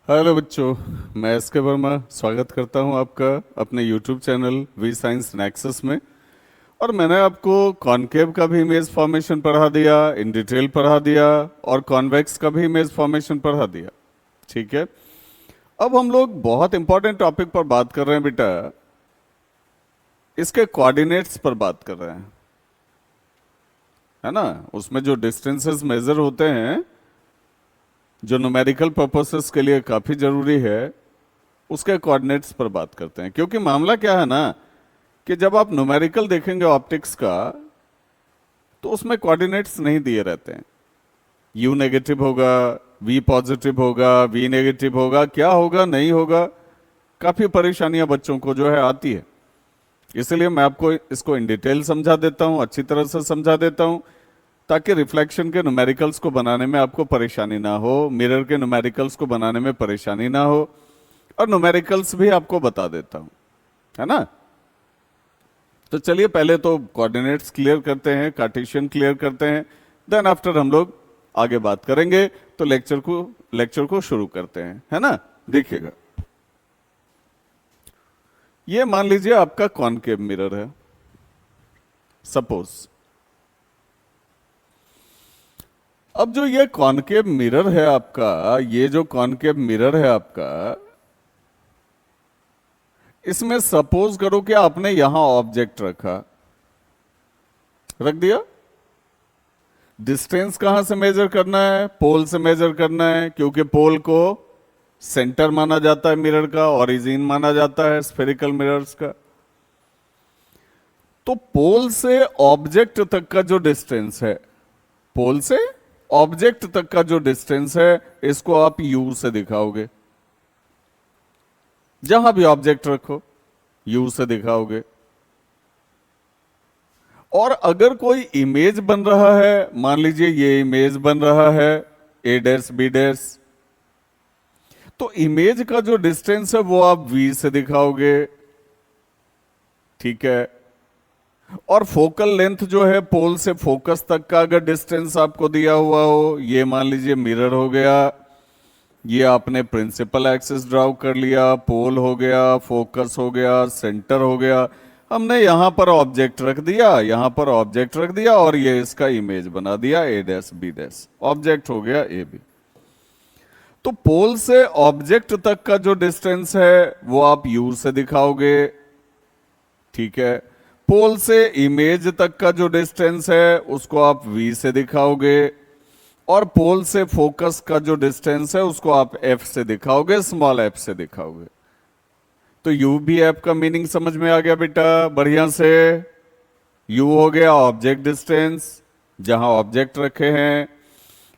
Hello बच्चों, मैं S के वर्मा स्वागत करता हूं आपका अपने YouTube channel V Science Nexus में। और मैंने आपको कॉनकेव का भी इमेज फॉर्मेशन पढ़ा दिया, इन डिटेल पढ़ा दिया, और कॉन्वेक्स का भी इमेज फॉर्मेशन पढ़ा दिया। ठीक है, अब हम लोग बहुत इंपॉर्टेंट टॉपिक पर बात कर रहे हैं बेटा। इसके कोऑर्डिनेट्स पर बात कर रहे हैं, है ना। उसमें जो डिस्टेंसेस मेजर होते हैं, जो न्यूमेरिकल पर्पसेस के लिए काफी जरूरी है, उसके कोऑर्डिनेट्स पर बात करते हैं। क्योंकि मामला क्या है ना, कि जब आप न्यूमेरिकल देखेंगे ऑप्टिक्स का, तो उसमें कोऑर्डिनेट्स नहीं दिए रहते हैं। यू नेगेटिव होगा, वी पॉजिटिव होगा, वी नेगेटिव होगा, क्या होगा नहीं होगा, काफी परेशानियां बच्चों को जो है आती है। इसलिए मैं आपको इसको इन डिटेल समझा देता हूं, अच्छी तरह से समझा देता हूं, ताकि रिफ्लेक्शन के न्यूमेरिकल्स को बनाने में आपको परेशानी ना हो, मिरर के न्यूमेरिकल्स को बनाने में परेशानी ना हो, और न्यूमेरिकल्स भी आपको बता देता हूं, है ना। तो चलिए पहले तो कोऑर्डिनेट्स क्लियर करते हैं, कार्टेशियन क्लियर करते हैं, देन आफ्टर हम लोग आगे बात करेंगे। तो लेक्चर को शुरू करते हैं, है ना। देखिएगा, ये मान लीजिए आपका कॉनकेव मिरर है, सपोज। अब जो ये कॉनकेव मिरर है आपका, ये जो कॉनकेव मिरर है आपका, इसमें सपोज करो कि आपने यहां ऑब्जेक्ट रख दिया। डिस्टेंस कहां से मेजर करना है? पोल से मेजर करना है, क्योंकि पोल को सेंटर माना जाता है मिरर का, ओरिजिन माना जाता है स्फेरिकल मिरर्स का। तो पोल से ऑब्जेक्ट तक का जो डिस्टेंस है, पोल से ऑब्जेक्ट तक का जो डिस्टेंस है, इसको आप यू से दिखाओगे। जहां भी ऑब्जेक्ट रखो, यू से दिखाओगे। और अगर कोई इमेज बन रहा है, मान लीजिए ये इमेज बन रहा है ए डैश बी डैश, तो इमेज का जो डिस्टेंस है वो आप वी से दिखाओगे। ठीक है। और फोकल लेंथ जो है, पोल से फोकस तक का अगर डिस्टेंस आपको दिया हुआ हो, ये मान लीजिए मिरर हो गया, ये आपने प्रिंसिपल एक्सिस ड्राउ कर लिया, पोल हो गया, फोकस हो गया, सेंटर हो गया, हमने यहां पर ऑब्जेक्ट रख दिया, यहां पर ऑब्जेक्ट रख दिया, और ये इसका इमेज बना दिया ए डैश बी डैश, ऑब्जेक्ट हो गया ए बी। तो पोल से ऑब्जेक्ट तक का जो डिस्टेंस है वो आप यू से दिखाओगे। ठीक है। पोल से इमेज तक का जो डिस्टेंस है उसको आप वी से दिखाओगे, और पोल से फोकस का जो डिस्टेंस है उसको आप एफ से दिखाओगे, स्मॉल एफ से दिखाओगे। तो यू भी एफ का मीनिंग समझ में आ गया बेटा बढ़िया से। यू हो गया ऑब्जेक्ट डिस्टेंस, जहां ऑब्जेक्ट रखे हैं।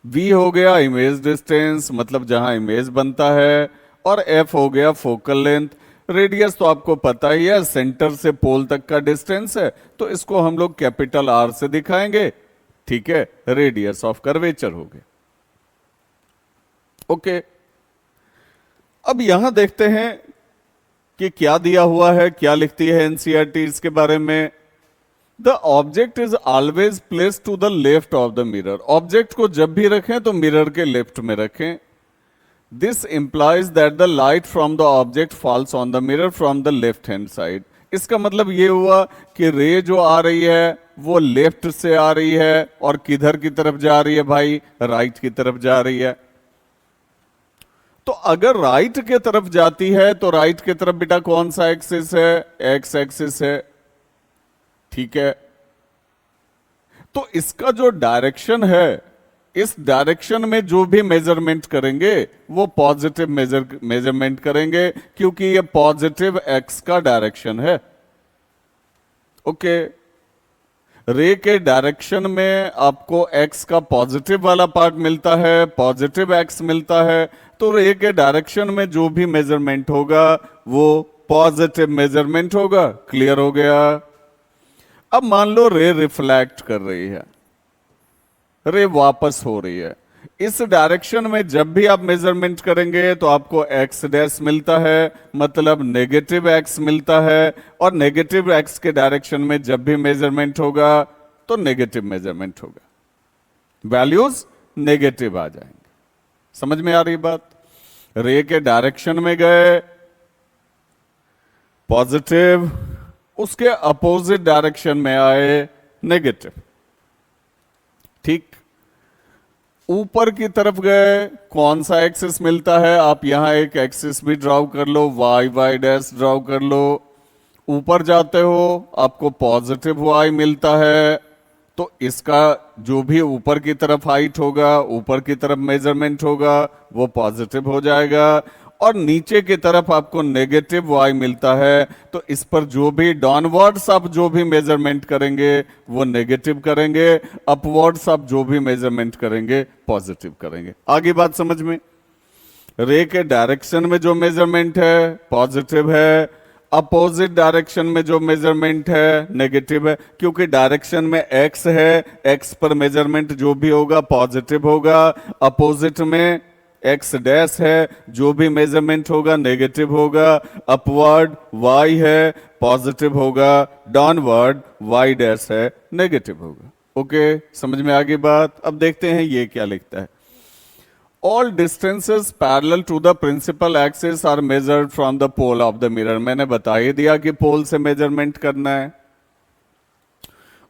वी हो गया इमेज डिस्टेंस, मतलब जहां इमेज बनता है। और एफ हो गया फोकल लेंथ। रेडियस तो आपको पता ही है, सेंटर से पोल तक का डिस्टेंस है, तो इसको हम लोग कैपिटल आर से दिखाएंगे। ठीक है, रेडियस ऑफ कर्वेचर हो गया। ओके, अब यहां देखते हैं कि क्या दिया हुआ है, क्या लिखती है एनसीईआरटी इसके बारे में। The object is always place to the left of the mirror. Object को जब भी रखें तो मिरर के लेफ्ट में रखें। This implies that the light from the object falls on the mirror from the left hand side. इसका मतलब ये हुआ कि रे जो आ रही है वो लेफ्ट से आ रही है, और किधर की तरफ जा रही है भाई? राइट की तरफ जा रही है। तो अगर राइट के तरफ जाती है तो राइट की तरफ बेटा कौन सा एक्सिस है? एक्स एक्सिस है। ठीक है। तो इसका जो डायरेक्शन है, इस डायरेक्शन में जो भी मेजरमेंट करेंगे वो पॉजिटिव मेजरमेंट करेंगे, क्योंकि ये पॉजिटिव एक्स का डायरेक्शन है। ओके। रे के डायरेक्शन में आपको एक्स का पॉजिटिव वाला पार्ट मिलता है, पॉजिटिव एक्स मिलता है। तो रे के डायरेक्शन में जो भी मेजरमेंट होगा वो पॉजिटिव मेजरमेंट होगा। क्लियर हो गया। अब मान लो रे रिफ्लेक्ट कर रही है, रे वापस हो रही है। इस डायरेक्शन में जब भी आप मेजरमेंट करेंगे तो आपको एक्स डैश मिलता है, मतलब नेगेटिव एक्स मिलता है। और नेगेटिव एक्स के डायरेक्शन में जब भी मेजरमेंट होगा तो नेगेटिव मेजरमेंट होगा, वैल्यूज नेगेटिव आ जाएंगे। समझ में आ रही बात? रे के डायरेक्शन में गए पॉजिटिव, उसके अपोजिट डायरेक्शन में आए नेगेटिव। ठीक, ऊपर की तरफ गए, कौन सा एक्सिस मिलता है? आप यहां एक एक्सिस भी ड्रॉ कर लो, वाई वाई डैश ड्रॉ कर लो। ऊपर जाते हो आपको पॉजिटिव वाई मिलता है, तो इसका जो भी ऊपर की तरफ हाइट होगा, ऊपर की तरफ मेजरमेंट होगा, वो पॉजिटिव हो जाएगा। और नीचे की तरफ आपको नेगेटिव वाई मिलता है, तो इस पर जो भी डाउनवर्ड्स आप जो भी मेजरमेंट करेंगे वो नेगेटिव करेंगे, अपवर्ड्स आप जो भी मेजरमेंट करेंगे पॉजिटिव करेंगे। आगे बात समझ में? रे के डायरेक्शन में जो मेजरमेंट है पॉजिटिव है, अपोजिट डायरेक्शन में जो मेजरमेंट है नेगेटिव है, क्योंकि डायरेक्शन में एक्स है, एक्स पर मेजरमेंट जो भी होगा पॉजिटिव होगा। अपोजिट में एक्स डैश है, जो भी मेजरमेंट होगा नेगेटिव होगा। अपवर्ड वाई है, पॉजिटिव होगा। डाउनवर्ड वाई डैश है, नेगेटिव होगा। ओके, समझ में आ गई बात? अब देखते हैं ये क्या लिखता है। All distances parallel to the principal axis are measured from the pole of the mirror। मैंने बता ही दिया कि पोल से मेजरमेंट करना है।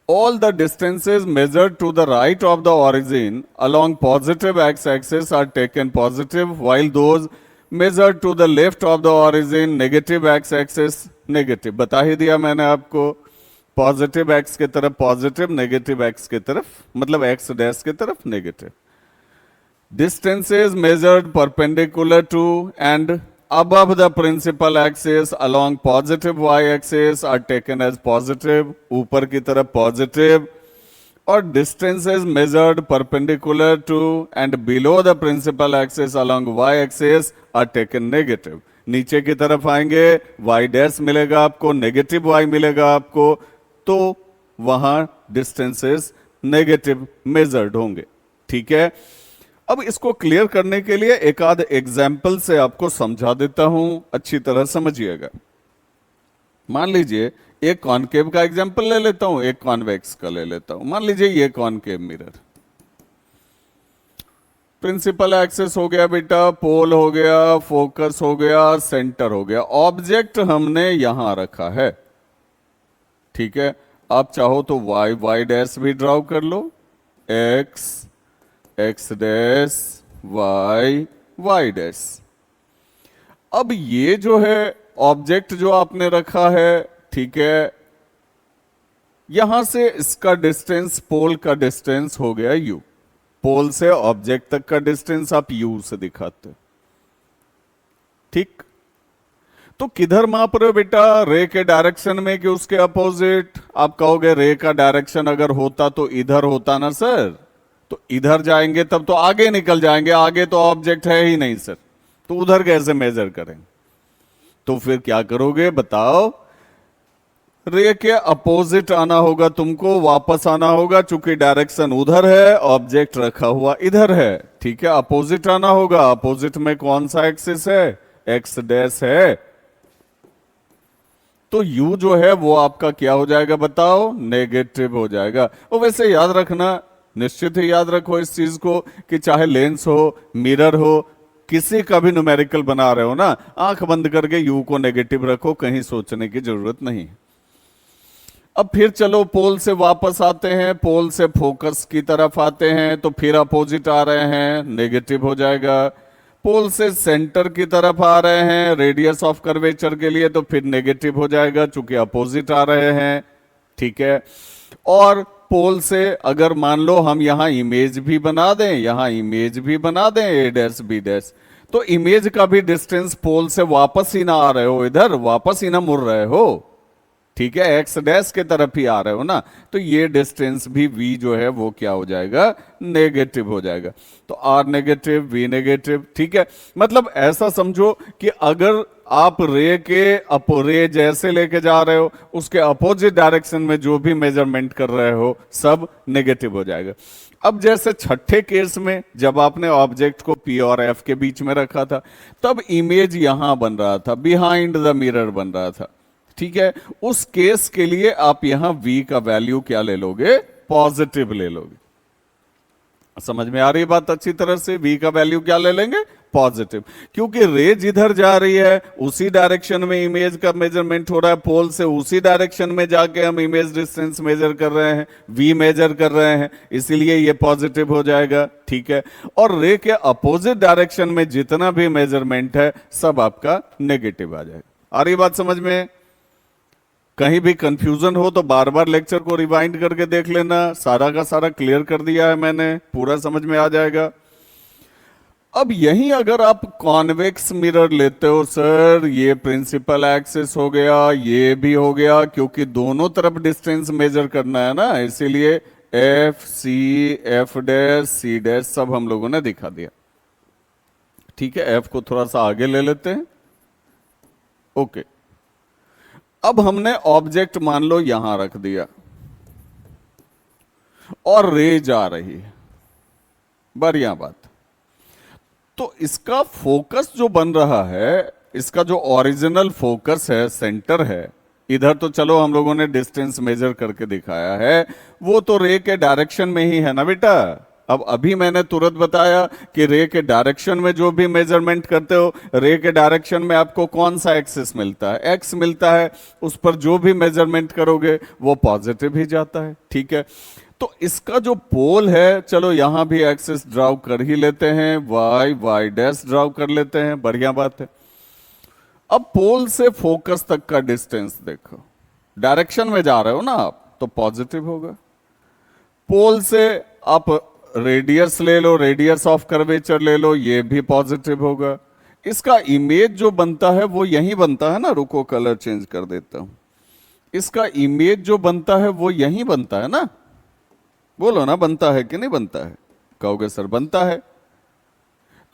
All the distances measured to the right of the origin along positive x-axis are taken positive, while those measured to the left of the origin negative x-axis negative। बता ही दिया मैंने आपको, पॉजिटिव एक्स की तरफ positive, negative x की तरफ मतलब x dash की तरफ negative. Distances measured perpendicular to and above the principal axis along positive y-axis are taken as positive, ऊपर की तरफ positive, और distances measured perpendicular to and below the principal axis along y-axis are taken negative। नीचे की तरफ आएंगे y dash मिलेगा आपको, नेगेटिव y मिलेगा आपको, तो वहां distances नेगेटिव मेजर्ड होंगे। ठीक है, अब इसको क्लियर करने के लिए एक आध एग्जाम्पल से आपको समझा देता हूं, अच्छी तरह समझिएगा। मान लीजिए एक कॉनकेव का एग्जाम्पल ले लेता हूं, एक कॉन्वेक्स का ले लेता हूं। मान लीजिए ये कॉनकेव मिरर, प्रिंसिपल एक्सिस हो गया बेटा, पोल हो गया, फोकस हो गया, सेंटर हो गया, ऑब्जेक्ट हमने यहां रखा है। ठीक है, आप चाहो तो वाई वाई डैश भी ड्रॉ कर लो, x x dash y y dash. अब ये जो है ऑब्जेक्ट जो आपने रखा है, ठीक है, यहां से इसका डिस्टेंस, पोल का डिस्टेंस हो गया यू। पोल से ऑब्जेक्ट तक का डिस्टेंस आप यू से दिखाते। ठीक, तो किधर माप रहे हो बेटा? रे के डायरेक्शन में कि उसके अपोजिट? आप कहोगे रे का डायरेक्शन अगर होता तो इधर होता ना सर, तो इधर जाएंगे तब तो आगे निकल जाएंगे, आगे तो ऑब्जेक्ट है ही नहीं सर, तो उधर कैसे मेजर करेंगे? तो फिर क्या करोगे बताओ? रे के अपोजिट आना होगा तुमको, वापस आना होगा, चूंकि डायरेक्शन उधर है, ऑब्जेक्ट रखा हुआ इधर है। ठीक है, अपोजिट आना होगा। अपोजिट में कौन सा एक्सिस है? एक्स डैश है, तो यू जो है वो आपका क्या हो जाएगा बताओ? नेगेटिव हो जाएगा। और वैसे याद रखना, निश्चित ही याद रखो इस चीज को कि चाहे लेंस हो, मिरर हो, किसी का भी न्यूमेरिकल बना रहे हो ना, आंख बंद करके यू को नेगेटिव रखो, कहीं सोचने की जरूरत नहीं। अब फिर चलो पोल से वापस आते हैं, पोल से फोकस की तरफ आते हैं, तो फिर अपोजिट आ रहे हैं, नेगेटिव हो जाएगा। पोल से सेंटर की तरफ आ रहे हैं रेडियस ऑफ कर्वेचर के लिए, तो फिर नेगेटिव हो जाएगा चूंकि अपोजिट आ रहे हैं। ठीक है, और पोल से अगर मान लो हम यहां इमेज भी बना दें, यहां इमेज भी बना दें ए डैश बी डैश, तो इमेज का भी डिस्टेंस पोल से वापस ही ना आ रहे हो, इधर वापस ही ना मुड़ रहे हो। ठीक है, एक्स डैश के तरफ ही आ रहे हो ना, तो ये डिस्टेंस भी v जो है वो क्या हो जाएगा? नेगेटिव हो जाएगा। तो r नेगेटिव, v नेगेटिव। ठीक है, मतलब ऐसा समझो कि अगर आप रे के रे जैसे लेके जा रहे हो, उसके अपोजिट डायरेक्शन में जो भी मेजरमेंट कर रहे हो सब नेगेटिव हो जाएगा। अब जैसे छठे केस में जब आपने ऑब्जेक्ट को P और F के बीच में रखा था, तब इमेज यहां बन रहा था, बिहाइंड द मिरर बन रहा था। ठीक है, उस केस के लिए आप यहां V का वैल्यू क्या ले लोगे? पॉजिटिव ले लोगे। समझ में आ रही बात अच्छी तरह से? V का वैल्यू क्या ले लेंगे? पॉजिटिव, क्योंकि रे जिधर जा रही है उसी डायरेक्शन में इमेज का मेजरमेंट हो रहा है, पोल से उसी डायरेक्शन में जाके हम इमेज डिस्टेंस मेजर कर रहे हैं, वी मेजर कर रहे हैं, इसीलिए ये पॉजिटिव हो जाएगा। ठीक है, और रे के अपोजिट डायरेक्शन में जितना भी मेजरमेंट है सब आपका नेगेटिव आ जाएगा। आ रही बात समझ में? कहीं भी कंफ्यूजन हो तो बार बार लेक्चर को रिवाइंड करके देख लेना, सारा का सारा क्लियर कर दिया है मैंने, पूरा समझ में आ जाएगा। अब यहीं अगर आप कॉन्वेक्स मिरर लेते हो, सर ये प्रिंसिपल एक्सिस हो गया, ये भी हो गया, क्योंकि दोनों तरफ डिस्टेंस मेजर करना है ना, इसीलिए F C, F dash, C dash सब हम लोगों ने दिखा दिया। ठीक है, एफ को थोड़ा सा आगे ले लेते हैं। ओके, अब हमने ऑब्जेक्ट मान लो यहां रख दिया और रे जा रही है, बढ़िया बात। तो इसका फोकस जो बन रहा है, इसका जो ओरिजिनल फोकस है, सेंटर है, इधर तो चलो हम लोगों ने डिस्टेंस मेजर करके दिखाया है, वो तो रे के डायरेक्शन में ही है ना बेटा। अब अभी मैंने तुरंत बताया कि रे के डायरेक्शन में जो भी मेजरमेंट करते हो, रे के डायरेक्शन में आपको कौन सा एक्सिस मिलता है? एक्स मिलता है, उस पर जो भी मेजरमेंट करोगे वो पॉजिटिव ही जाता है। ठीक है, तो इसका जो पोल है, चलो यहां भी एक्सिस ड्राउ कर ही लेते हैं, वाई, वाई डैश ड्राउ कर लेते हैं, बढ़िया बात है। अब पोल से फोकस तक का डिस्टेंस देखो, डायरेक्शन में जा रहे हो ना आप, तो पॉजिटिव होगा। पोल से आप रेडियस ले लो, रेडियस ऑफ कर्वेचर ले लो, ये भी पॉजिटिव होगा। इसका इमेज जो बनता है वो यही बनता है ना, रुको कलर चेंज कर देता हूं। इसका इमेज जो बनता है वो यही बनता है ना, बोलो ना, बनता है कि नहीं बनता है? कहोगे सर बनता है।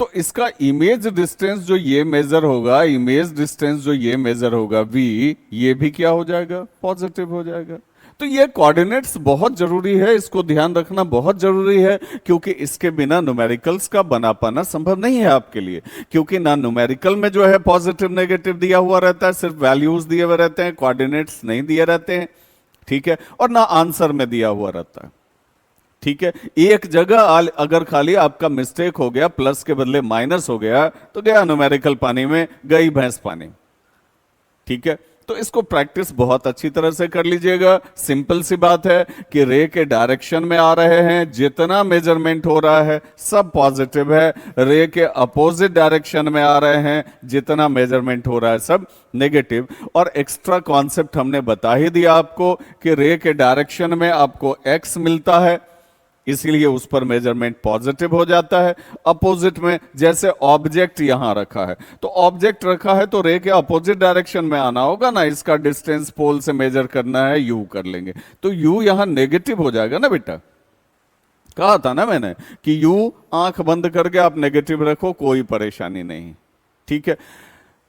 तो इसका इमेज डिस्टेंस जो ये मेजर होगा, इमेज डिस्टेंस जो ये मेजर होगा वी, ये भी क्या हो जाएगा? पॉजिटिव हो जाएगा। तो ये कोऑर्डिनेट्स बहुत जरूरी है, इसको ध्यान रखना बहुत जरूरी है, क्योंकि इसके बिना न्यूमेरिकल्स का बना पाना संभव नहीं है आपके लिए। क्योंकि ना न्यूमेरिकल में जो है पॉजिटिव नेगेटिव दिया हुआ रहता है, सिर्फ वैल्यूज दिए हुए रहते हैं, कोऑर्डिनेट्स नहीं दिए रहते हैं। ठीक है, और ना आंसर में दिया हुआ रहता है। ठीक है, एक जगह अगर खाली आपका मिस्टेक हो गया, प्लस के बदले माइनस हो गया, तो गया न्यूमेरिकल पानी में, गई भैंस पानी। ठीक है, तो इसको प्रैक्टिस बहुत अच्छी तरह से कर लीजिएगा। सिंपल सी बात है कि रे के डायरेक्शन में आ रहे हैं, जितना मेजरमेंट हो रहा है सब पॉजिटिव है। रे के अपोजिट डायरेक्शन में आ रहे हैं, जितना मेजरमेंट हो रहा है सब नेगेटिव। और एक्स्ट्रा कॉन्सेप्ट हमने बता ही दिया आपको कि रे के डायरेक्शन में आपको एक्स मिलता है, इसीलिए उस पर मेजरमेंट पॉजिटिव हो जाता है। अपोजिट में, जैसे ऑब्जेक्ट यहां रखा है, तो ऑब्जेक्ट रखा है तो रे के अपोजिट डायरेक्शन में आना होगा ना, इसका डिस्टेंस पोल से मेजर करना है, यू कर लेंगे, तो यू यहां नेगेटिव हो जाएगा ना बेटा। कहा था ना मैंने कि यू आंख बंद करके आप नेगेटिव रखो, कोई परेशानी नहीं। ठीक है,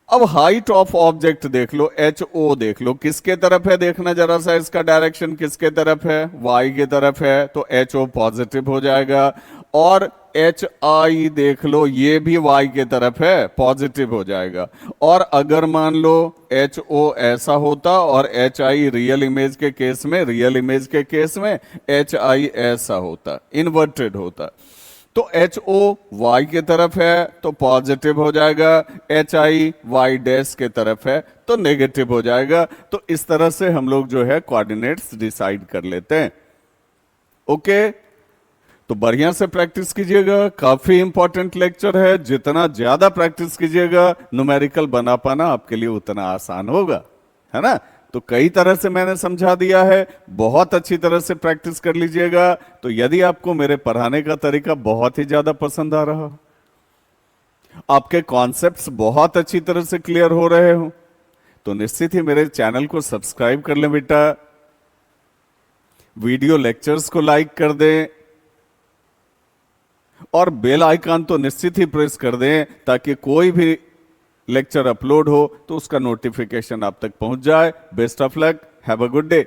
अब हाइट ऑफ ऑब्जेक्ट देख लो, एच ओ देख लो, किसके तरफ है? देखना जरा सा, इसका डायरेक्शन किसके तरफ है? वाई की तरफ है, तो एच ओ पॉजिटिव हो जाएगा। और एच आई देख लो, ये भी वाई के तरफ है, पॉजिटिव हो जाएगा। और अगर मान लो एच ओ ऐसा होता और एच आई रियल इमेज के केस में, रियल इमेज के केस में एच आई ऐसा होता, इन्वर्टेड होता, तो एच ओ वाई के तरफ है तो पॉजिटिव हो जाएगा, एच आई वाई डैश के तरफ है तो नेगेटिव हो जाएगा। तो इस तरह से हम लोग जो है कोऑर्डिनेट्स डिसाइड कर लेते हैं। ओके, तो बढ़िया से प्रैक्टिस कीजिएगा, काफी इंपॉर्टेंट लेक्चर है। जितना ज्यादा प्रैक्टिस कीजिएगा, न्यूमेरिकल बना पाना आपके लिए उतना आसान होगा, है ना। तो कई तरह से मैंने समझा दिया है, बहुत अच्छी तरह से प्रैक्टिस कर लीजिएगा। तो यदि आपको मेरे पढ़ाने का तरीका बहुत ही ज्यादा पसंद आ रहा हो, आपके कॉन्सेप्ट्स बहुत अच्छी तरह से क्लियर हो रहे हो, तो निश्चित ही मेरे चैनल को सब्सक्राइब कर लें बेटा, वीडियो लेक्चर्स को लाइक कर दें और बेल आइकन तो निश्चित ही प्रेस कर दें, ताकि कोई भी लेक्चर अपलोड हो तो उसका नोटिफिकेशन आप तक पहुंच जाए। Best of luck, have a good day.